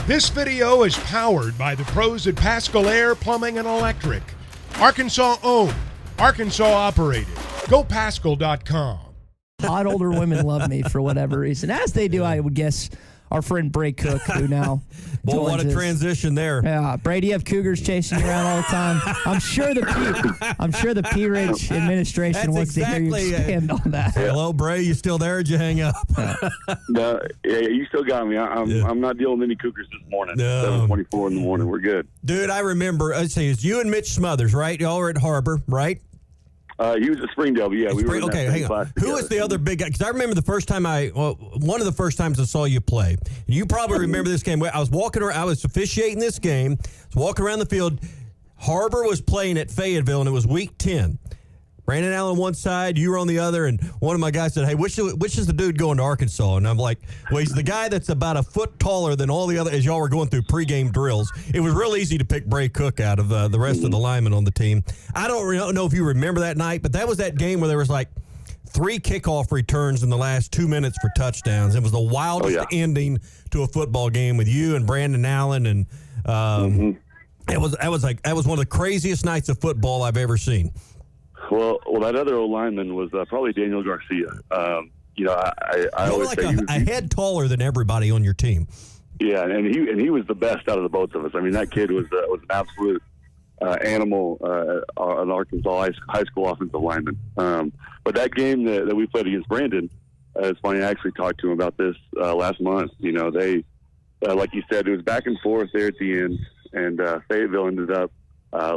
This video is powered by the pros at Pascal Air Plumbing and Electric. Arkansas owned, Arkansas operated. GoPascal.com. Odd older women love me for whatever reason, as they do, I would guess, our friend Brey Cook, who now well, what a transition there. Yeah, Brady, you have cougars chasing you around all the time. I'm sure the Pea Ridge administration wants to hear you expand on that. Hello, Brey, you still there? Or did you hang up? No, yeah, you still got me. I'm not dealing with any cougars this morning. No. 7:24 in the morning. We're good. Dude, I remember. Let's see, it's you and Mitch Smothers, right? Y'all were at Harbor, right? He was at Springdale, but yeah, we were in that same class Who was the other big guy? Because I remember the first time one of the first times I saw you play. You probably remember this game. I was walking around. I was officiating this game. I was walking around the field. Harbor was playing at Fayetteville, and it was week 10. Brandon Allen one side, you were on the other, and one of my guys said, hey, which is the dude going to Arkansas? And I'm like, well, he's the guy that's about a foot taller than all the other, as y'all were going through pregame drills. It was real easy to pick Brey Cook out of the rest of the linemen on the team. I don't know if you remember that night, but that was that game where there was like 3 kickoff returns in the last 2 minutes for touchdowns. It was the wildest ending to a football game with you and Brandon Allen, and that was one of the craziest nights of football I've ever seen. Well, that other old lineman was probably Daniel Garcia. I always like say a head taller than everybody on your team. Yeah, and he was the best out of the both of us. I mean, that kid was an absolute animal, an Arkansas high school offensive lineman. But that game that we played against Brandon, it's funny. I actually talked to him about this last month. You know, they like you said, it was back and forth there at the end, and Fayetteville ended up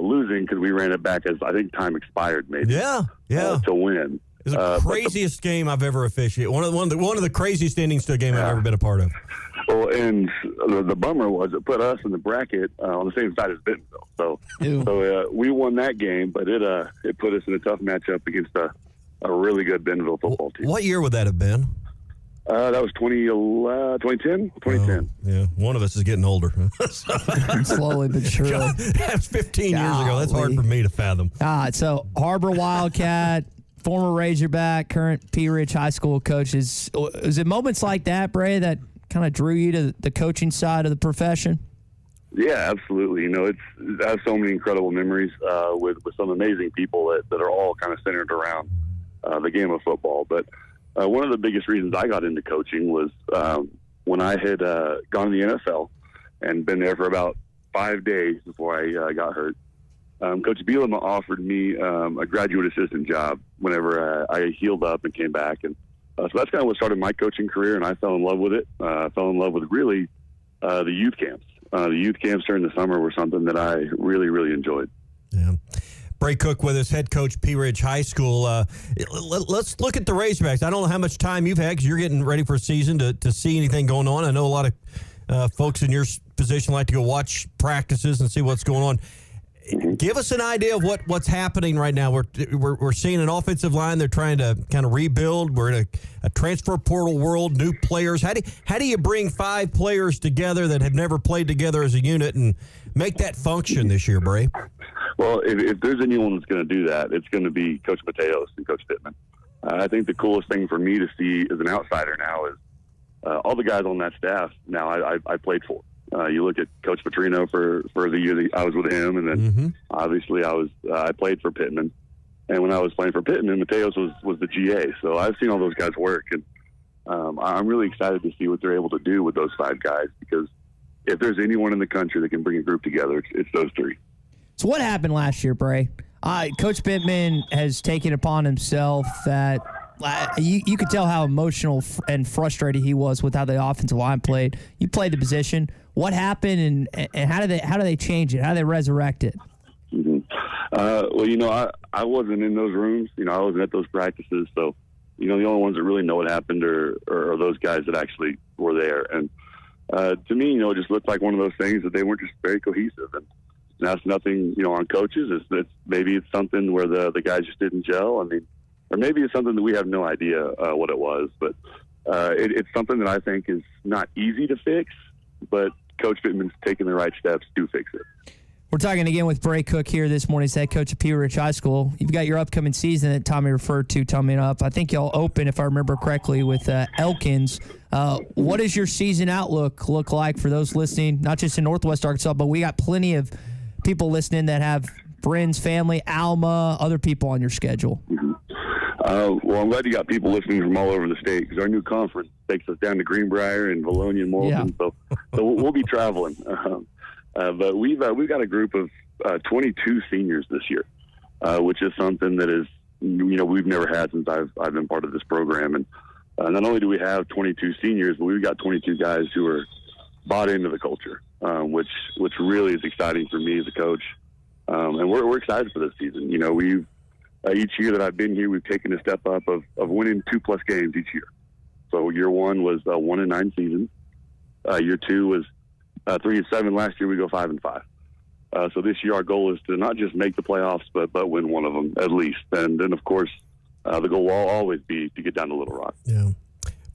losing because we ran it back as I think time expired, maybe. Yeah. To win. It was the craziest game I've ever officiated. One of the craziest endings to a game I've ever been a part of. Well, and the bummer was it put us in the bracket on the same side as Bentonville. So we won that game, but it put us in a tough matchup against a really good Bentonville football team. What year would that have been? That was 2010. 2010. Yeah, one of us is getting older. Slowly but surely. That was 15 years ago. That's hard for me to fathom. So Harbor Wildcat, former Razorback, current Pea Ridge High School coach. Is it moments like that, Brey, that kind of drew you to the coaching side of the profession? Yeah, absolutely. You know, I have so many incredible memories with some amazing people that are all kind of centered around the game of football. But one of the biggest reasons I got into coaching was when I had gone to the NFL and been there for about 5 days before I got hurt. Coach Bielema offered me a graduate assistant job whenever I healed up and came back. And so that's kind of what started my coaching career, and I fell in love with it. I fell in love with really the youth camps. The youth camps during the summer were something that I really, really enjoyed. Yeah. Brey Cook with us, head coach, Pea Ridge High School. Let's look at the Razorbacks. I don't know how much time you've had because you're getting ready for a season to see anything going on. I know a lot of folks in your position like to go watch practices and see what's going on. Give us an idea of what's happening right now. We're seeing an offensive line. They're trying to kind of rebuild. We're in a transfer portal world, new players. How do you bring 5 players together that have never played together as a unit and make that function this year, Brey? Well, if there's anyone that's going to do that, it's going to be Coach Mateos and Coach Pittman. I think the coolest thing for me to see as an outsider now is all the guys on that staff now I played for. You look at Coach Petrino for the year that I was with him, and then obviously I played for Pittman. And when I was playing for Pittman, Mateos was the GA. So I've seen all those guys work, and I'm really excited to see what they're able to do with those 5 guys, because if there's anyone in the country that can bring a group together, it's those 3. So what happened last year, Brey? Coach Pittman has taken upon himself that you could tell how emotional and frustrated he was with how the offensive line played. You played the position. What happened, and how do they change it? How do they resurrect it? Well, you know, I wasn't in those rooms. You know, I wasn't at those practices. So, you know, the only ones that really know what happened are those guys that actually were there. And to me, you know, it just looked like one of those things that they weren't just very cohesive. And that's nothing, you know, on coaches. Maybe it's something where the guys just didn't gel. I mean, or maybe it's something that we have no idea what it was. But it's something that I think is not easy to fix, but Coach Pittman's taking the right steps to fix it. We're talking again with Brey Cook here this morning. He's head coach of Pea Ridge High School. You've got your upcoming season that Tommy referred to coming up. I think y'all open, if I remember correctly, with Elkins. What does your season outlook look like for those listening, not just in Northwest Arkansas, but we got plenty of people listening that have friends, family, Alma, other people on your schedule? Mm-hmm. Well, I'm glad you got people listening from all over the state because our new conference takes us down to Greenbrier and Valonia and Morrison, so we'll be traveling. But we've got a group of 22 seniors this year, which is something that is we've never had since I've been part of this program. And not only do we have 22 seniors, but we've got 22 guys who are bought into the culture, which really is exciting for me as a coach. And we're excited for this season. We've each year that I've been here, we've taken a step up of winning 2+ games each year. So year one was 1-9 season. Year two was 3-7. Last year we go 5-5. So this year our goal is to not just make the playoffs, but win one of them at least. And then of course the goal will always be to get down to Little Rock. Yeah.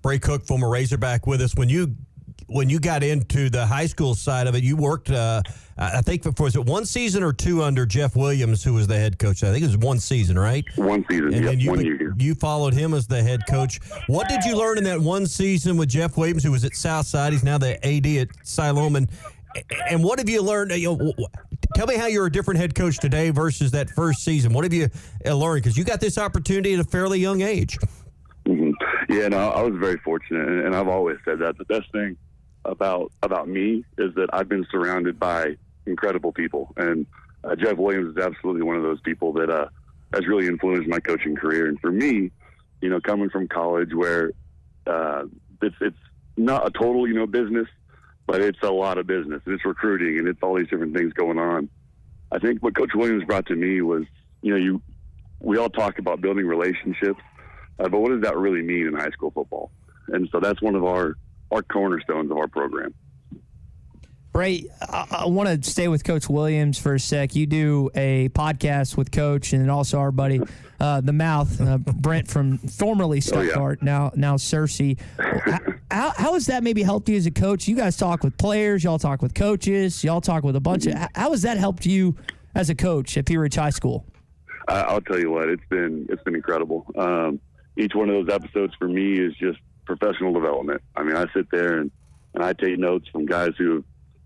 Brey Cook, former Razorback, with us. When you got into the high school side of it, you worked, I think, was it one season or two under Jeff Williams, who was the head coach? I think it was one season, right? One season, and then 1 year. You followed him as the head coach. What did you learn in that one season with Jeff Williams, who was at Southside? He's now the AD at Siloam. And what have you learned? Tell me how you're a different head coach today versus that first season. What have you learned? Because you got this opportunity at a fairly young age. Mm-hmm. Yeah, no, I was very fortunate, and I've always said that the best thing about me is that I've been surrounded by incredible people, and Jeff Williams is absolutely one of those people that has really influenced my coaching career. And for me, coming from college where it's not a total business, but it's a lot of business, and it's recruiting, and it's all these different things going on. I think what Coach Williams brought to me was we all talk about building relationships, but what does that really mean in high school football? And so that's one of our cornerstones of our program. Brey, I want to stay with Coach Williams for a sec. You do a podcast with Coach and also our buddy, The Mouth, Brent from formerly Stuttgart, now Cersei. How has that maybe helped you as a coach? You guys talk with players, y'all talk with coaches, y'all talk with a bunch of. How has that helped you as a coach at Pea Ridge High School? I'll tell you what, it's been incredible. Each one of those episodes for me is just professional development. I mean, I sit there and I take notes from guys who have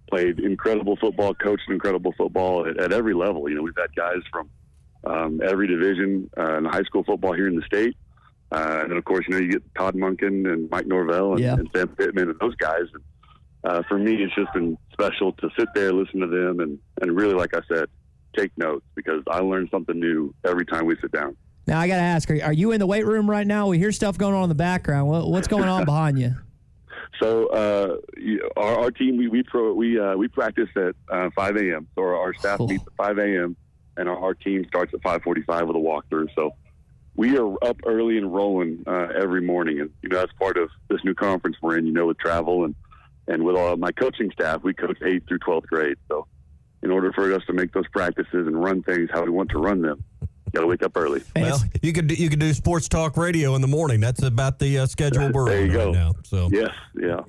played incredible football, coached incredible football at every level. We've had guys from every division in high school football here in the state. And then, of course, you get Todd Munkin and Mike Norvell and Sam Pittman and those guys. And, for me, it's just been special to sit there, listen to them, and really, like I said, take notes because I learn something new every time we sit down. Now, I got to ask, are you in the weight room right now? We hear stuff going on in the background. What's going on behind you? So our team, we practice at 5 a.m. So our staff meets at 5 a.m. and our team starts at 5:45 with a walkthrough. So we are up early and rolling every morning, and that's part of this new conference we're in. With travel and with all of my coaching staff, we coach 8th through 12th grade. So in order for us to make those practices and run things how we want to run them, got to wake up early. Well, you could do sports talk radio in the morning. That's about the schedule we're on right now. So yes,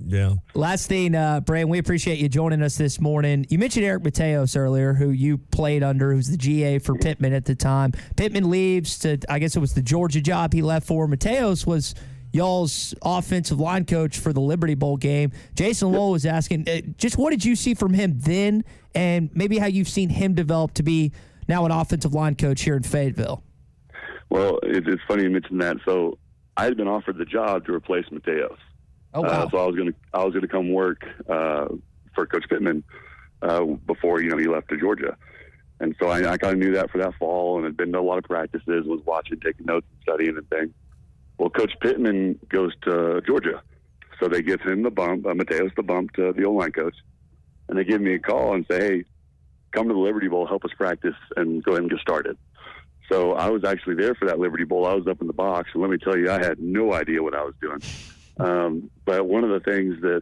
yeah. Last thing, Brey, we appreciate you joining us this morning. You mentioned Eric Mateos earlier, who you played under, who's the GA for Pittman at the time. Pittman leaves to, I guess it was the Georgia job he left for. Mateos was y'all's offensive line coach for the Liberty Bowl game. Jason Lowell was asking, just what did you see from him then, and maybe how you've seen him develop to be now an offensive line coach here in Fayetteville? Well, it's funny you mentioned that. So I had been offered the job to replace Mateos. Oh, wow. So I was gonna come work for Coach Pittman before he left to Georgia, and so I kind of knew that for that fall, and had been to a lot of practices, was watching, taking notes, and studying and things. Well, Coach Pittman goes to Georgia, so they give him the bump, Mateos the bump to the O-line coach, and they give me a call and say, "Hey, come to the Liberty Bowl, help us practice, and go ahead and get started." So I was actually there for that Liberty Bowl. I was up in the box, and let me tell you, I had no idea what I was doing. But one of the things that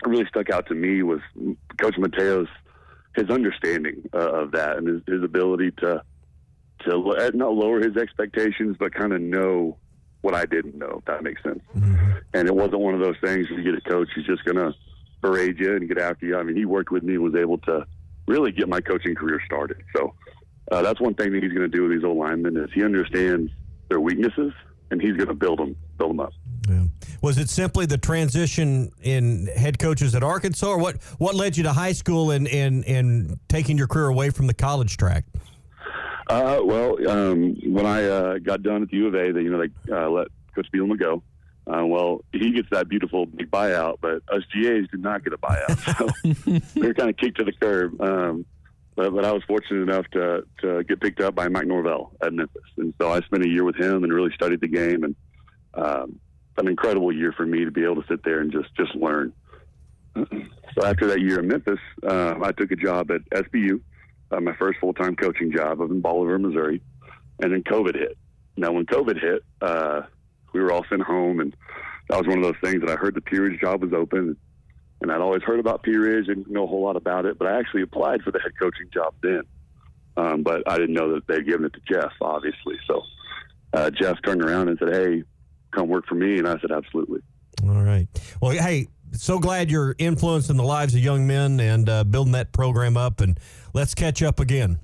really stuck out to me was Coach Mateos, his understanding of that, and his ability to not lower his expectations, but kind of know what I didn't know, if that makes sense. Mm-hmm. And it wasn't one of those things where you get a coach who's just going to berate you and get after you. I mean, he worked with me and was able to really get my coaching career started. So that's one thing that he's going to do with these old linemen is he understands their weaknesses, and he's going to build them up. Yeah. Was it simply the transition in head coaches at Arkansas, or what led you to high school and taking your career away from the college track? When I got done at the U of A, they let Coach Bielema go. He gets that beautiful big buyout, but us GAs did not get a buyout. So they were kind of kicked to the curb. But I was fortunate enough to get picked up by Mike Norvell at Memphis. And so I spent a year with him and really studied the game. And an incredible year for me to be able to sit there and just learn. So after that year in Memphis, I took a job at SBU, my first full-time coaching job up in Bolivar, Missouri. And then COVID hit. Now, when COVID hit, we were all sent home, and that was one of those things that I heard the Pea Ridge job was open, and I'd always heard about Pea Ridge and know a whole lot about it, but I actually applied for the head coaching job then. But I didn't know that they'd given it to Jeff, obviously. So Jeff turned around and said, "Hey, come work for me," and I said, "Absolutely." All right. Well, hey, so glad you're influencing the lives of young men and building that program up, and let's catch up again.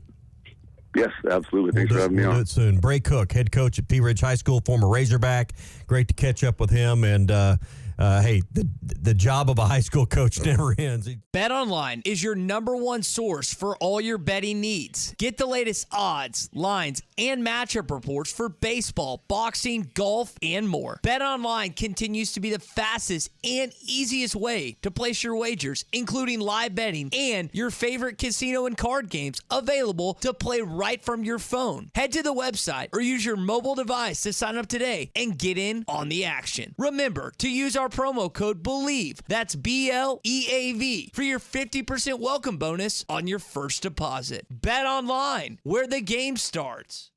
Yes, absolutely. Thanks for having me on. We'll do it soon. Brey Cook, head coach at Pea Ridge High School, former Razorback. Great to catch up with him. And, hey, the job of a high school coach never ends. BetOnline is your #1 source for all your betting needs. Get the latest odds, lines, and matchup reports for baseball, boxing, golf, and more. BetOnline continues to be the fastest and easiest way to place your wagers, including live betting and your favorite casino and card games available to play right from your phone. Head to the website or use your mobile device to sign up today and get in on the action. Remember to use our promo code BELIEVE, that's BLEAV, for your 50% welcome bonus on your first deposit. Bet online, where the game starts.